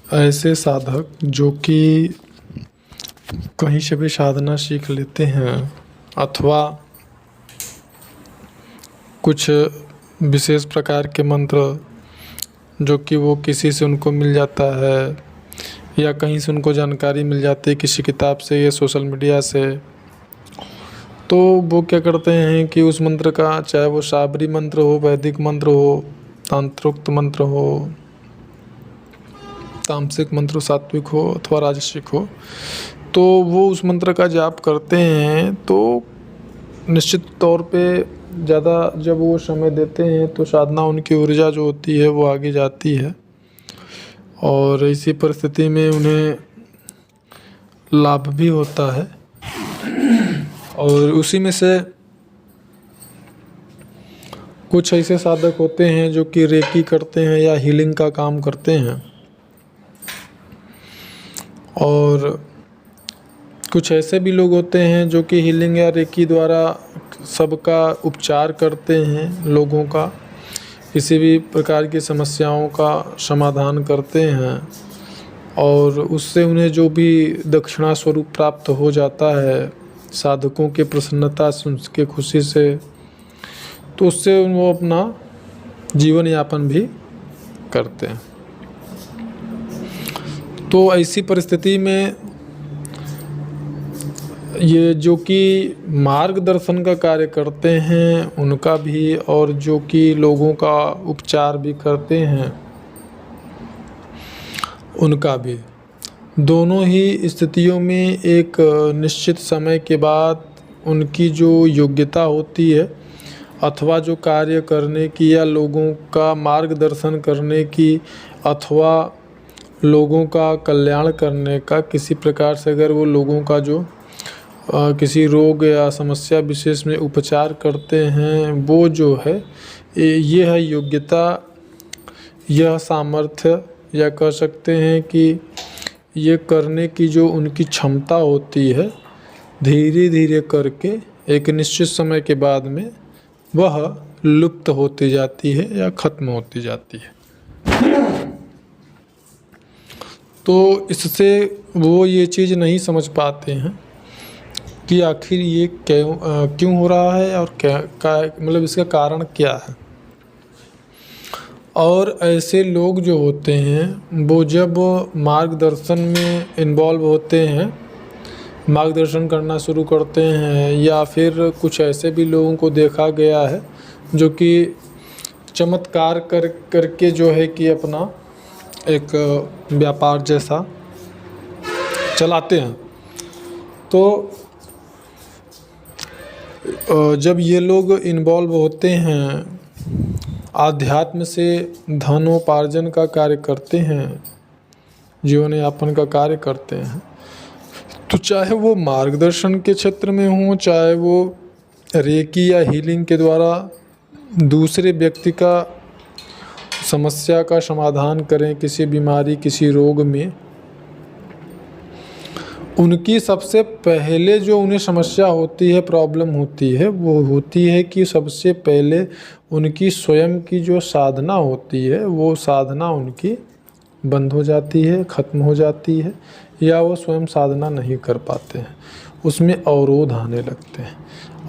ऐसे साधक जो कि कहीं से भी साधना सीख लेते हैं अथवा कुछ विशेष प्रकार के मंत्र जो कि वो किसी से उनको मिल जाता है या कहीं से उनको जानकारी मिल जाती है किसी किताब से या सोशल मीडिया से, तो वो क्या करते हैं कि उस मंत्र का, चाहे वो शाबरी मंत्र हो, वैदिक मंत्र हो, तंत्रोक्त मंत्र हो, तामसिक मंत्र सात्विक हो अथवा राजसिक हो, तो वो उस मंत्र का जाप करते हैं तो निश्चित तौर पे ज़्यादा जब वो समय देते हैं तो साधना उनकी ऊर्जा जो होती है वो आगे जाती है और इसी परिस्थिति में उन्हें लाभ भी होता है। और उसी में से कुछ ऐसे साधक होते हैं जो कि रेकी करते हैं या हीलिंग का काम करते हैं और कुछ ऐसे भी लोग होते हैं जो कि हीलिंग या रेकी द्वारा सबका उपचार करते हैं, लोगों का किसी भी प्रकार की समस्याओं का समाधान करते हैं और उससे उन्हें जो भी दक्षिणा स्वरूप प्राप्त हो जाता है साधकों के प्रसन्नता सुन के, खुशी से, तो उससे वो अपना जीवन यापन भी करते हैं। तो ऐसी परिस्थिति में ये जो कि मार्गदर्शन का कार्य करते हैं उनका भी और जो कि लोगों का उपचार भी करते हैं उनका भी, दोनों ही स्थितियों में एक निश्चित समय के बाद उनकी जो योग्यता होती है अथवा जो कार्य करने की या लोगों का मार्गदर्शन करने की अथवा लोगों का कल्याण करने का, किसी प्रकार से अगर वो लोगों का जो किसी रोग या समस्या विशेष में उपचार करते हैं, वो जो है ये है योग्यता, यह सामर्थ्य, या कह सकते हैं कि ये करने की जो उनकी क्षमता होती है, धीरे धीरे करके एक निश्चित समय के बाद में वह लुप्त होती जाती है या ख़त्म होती जाती है। तो इससे वो ये चीज़ नहीं समझ पाते हैं कि आखिर ये क्यों हो रहा है और मतलब इसका कारण क्या है। और ऐसे लोग जो होते हैं वो जब मार्गदर्शन में इन्वॉल्व होते हैं, मार्गदर्शन करना शुरू करते हैं, या फिर कुछ ऐसे भी लोगों को देखा गया है जो कि चमत्कार करके जो है कि अपना एक व्यापार जैसा चलाते हैं, तो जब ये लोग इन्वॉल्व होते हैं, आध्यात्म से धनोपार्जन का कार्य करते हैं, जीवन यापन का कार्य करते हैं, तो चाहे वो मार्गदर्शन के क्षेत्र में हो, चाहे वो रेकी या हीलिंग के द्वारा दूसरे व्यक्ति का समस्या का समाधान करें, किसी बीमारी, किसी रोग में, उनकी सबसे पहले जो उन्हें समस्या होती है, प्रॉब्लम होती है, वो होती है कि सबसे पहले उनकी स्वयं की जो साधना होती है वो साधना उनकी बंद हो जाती है, ख़त्म हो जाती है, या वो स्वयं साधना नहीं कर पाते हैं, उसमें अवरोध आने लगते हैं।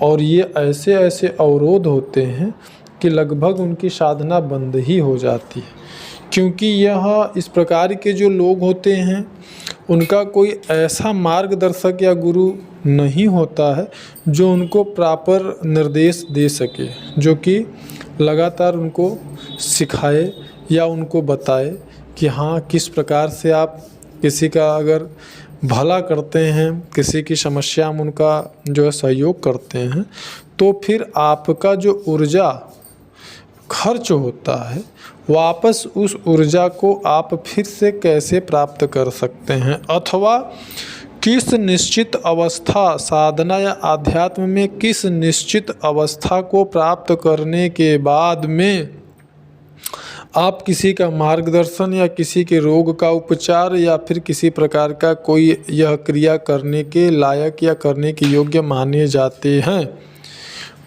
और ये ऐसे ऐसे अवरोध होते हैं कि लगभग उनकी साधना बंद ही हो जाती है, क्योंकि यह इस प्रकार के जो लोग होते हैं उनका कोई ऐसा मार्गदर्शक या गुरु नहीं होता है जो उनको प्रॉपर निर्देश दे सके, जो कि लगातार उनको सिखाए या उनको बताए कि हाँ किस प्रकार से आप किसी का अगर भला करते हैं, किसी की समस्या में उनका जो है सहयोग करते हैं, तो फिर आपका जो ऊर्जा खर्च होता है वापस उस ऊर्जा को आप फिर से कैसे प्राप्त कर सकते हैं, अथवा किस निश्चित अवस्था, साधना या आध्यात्म में किस निश्चित अवस्था को प्राप्त करने के बाद में आप किसी का मार्गदर्शन या किसी के रोग का उपचार या फिर किसी प्रकार का कोई यह क्रिया करने के लायक या करने के योग्य माने जाते हैं।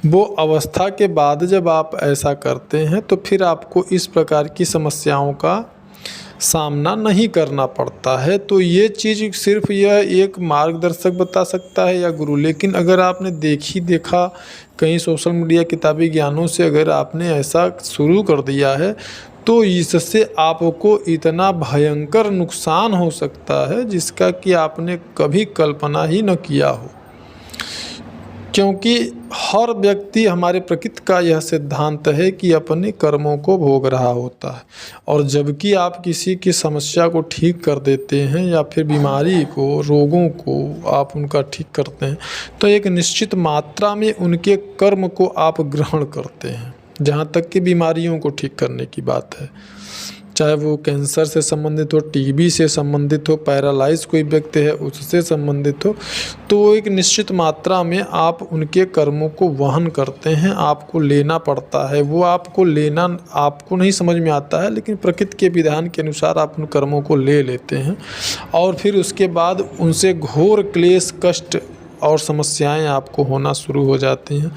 वो अवस्था के बाद जब आप ऐसा करते हैं तो फिर आपको इस प्रकार की समस्याओं का सामना नहीं करना पड़ता है। तो ये चीज़ सिर्फ यह एक मार्गदर्शक बता सकता है या गुरु, लेकिन अगर आपने देखा कहीं सोशल मीडिया किताबी ज्ञानों से अगर आपने ऐसा शुरू कर दिया है तो इससे आपको इतना भयंकर नुकसान हो सकता है जिसका कि आपने कभी कल्पना ही न किया हो। क्योंकि हर व्यक्ति, हमारे प्रकृति का यह सिद्धांत है कि अपने कर्मों को भोग रहा होता है, और जबकि आप किसी की समस्या को ठीक कर देते हैं या फिर बीमारी को, रोगों को आप उनका ठीक करते हैं तो एक निश्चित मात्रा में उनके कर्म को आप ग्रहण करते हैं। जहाँ तक कि बीमारियों को ठीक करने की बात है, चाहे वो कैंसर से संबंधित हो, टीबी से संबंधित हो, पैरालाइज कोई व्यक्ति है उससे संबंधित हो, तो एक निश्चित मात्रा में आप उनके कर्मों को वहन करते हैं, आपको लेना पड़ता है। वो आपको लेना आपको नहीं समझ में आता है, लेकिन प्रकृति के विधान के अनुसार आप उन कर्मों को ले लेते हैं और फिर उसके बाद उनसे घोर क्लेश, कष्ट और समस्याएं आपको होना शुरू हो जाती हैं।